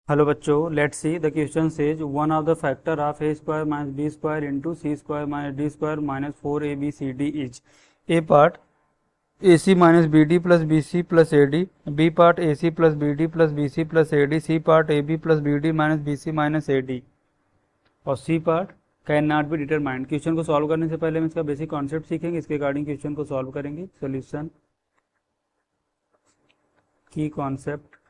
Hello बच्चों, let's see the question says one of the factor of A square minus B square into C square minus D square minus four A B C D is A part A C minus B D plus B C plus A D, B part A C plus B D plus B C plus A D, C part A B plus B D minus B C minus A D और सी part can not be determined. Question को solve करने से पहले हम इसका basic concept सीखेंगे, इसके according question को सॉल्व करेंगे। सोल्यूशन की कॉन्सेप्ट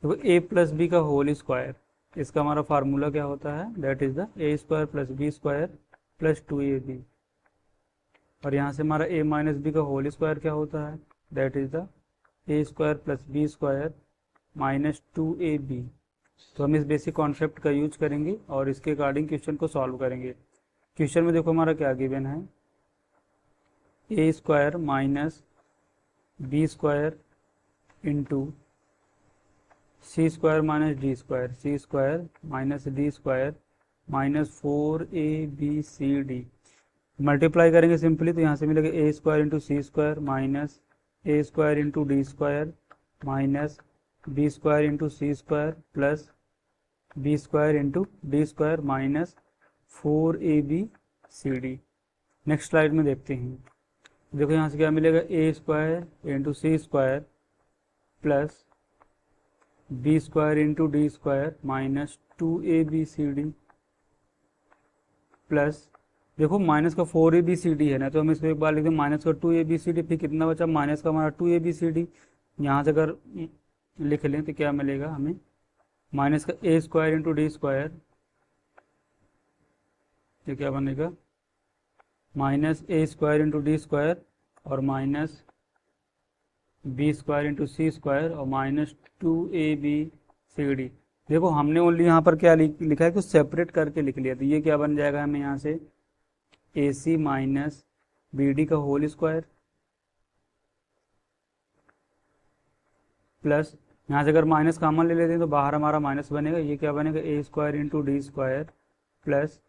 देखो, ए प्लस बी का होल स्क्वायर, इसका हमारा फार्मूला क्या होता है, that is the A square plus B square plus two A B. और यहाँ से हमारा ए माइनस बी का होल स्क्वायर क्या होता है, that is the A square plus B square minus two A B. तो हम इस बेसिक कॉन्सेप्ट का यूज करेंगे और इसके अकॉर्डिंग क्वेश्चन को सॉल्व करेंगे। क्वेश्चन में देखो हमारा क्या गिवन है, A square minus B square into C square minus D square, C square minus D square minus four A B C D. Multiply करेंगे सिंपली तो यहाँ से मिलेगा A square into C square minus A square into D square minus B square into C square plus B square into D square minus four A B C D. Next slide में देखते हैं। देखो यहाँ से क्या मिलेगा, A square into C square plus B square into D square minus two A B C D plus, देखो minus का four A B C D है ना, तो हम इसको एक बार लिखते हैं माइनस का two A B C D, फिर कितना बचा माइनस का हमारा two A B C D. यहाँ से अगर लिख लें तो क्या मिलेगा हमें, माइनस का A square into D square, तो क्या बनेगा minus A square into D square और minus B square into C square और minus two A B C D. देखो हमने ओनली यहाँ पर क्या लिखा है कि सेपरेट करके लिख लिया, तो ये क्या बन जाएगा हमें यहाँ से ए सी माइनस बी डी का होल स्क्वायर प्लस, यहाँ से अगर माइनस कॉमन ले लेते हैं तो बाहर हमारा माइनस बनेगा, ये क्या बनेगा A square into D square plus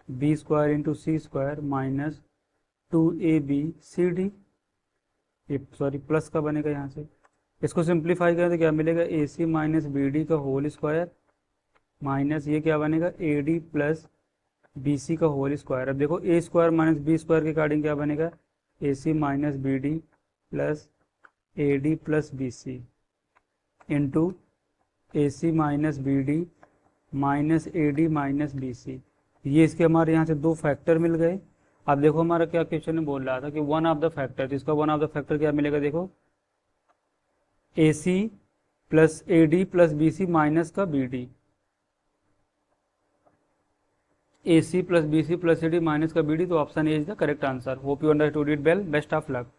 B square into C square minus two A B C D, ये सॉरी प्लस का बनेगा। यहाँ से इसको सिंप्लीफाई करें तो क्या मिलेगा, A C minus B D का होल स्क्वायर माइनस ये क्या बनेगा A D plus B C का होल स्क्वायर। अब देखो A square minus B square के अकॉर्डिंग क्या बनेगा, A C minus B D plus A D plus B C into A C minus B D minus A D minus B C. ये इसके हमारे यहाँ से दो फैक्टर मिल गए। अब देखो हमारा क्या क्वेश्चन में बोल रहा था कि वन ऑफ द फैक्टर, तो इसका वन ऑफ द फैक्टर क्या मिलेगा, देखो A C plus A D plus B C minus का B D, A C plus B C plus A D minus का बी डी। तो option A is the correct answer. Hope you understood it well, best of luck.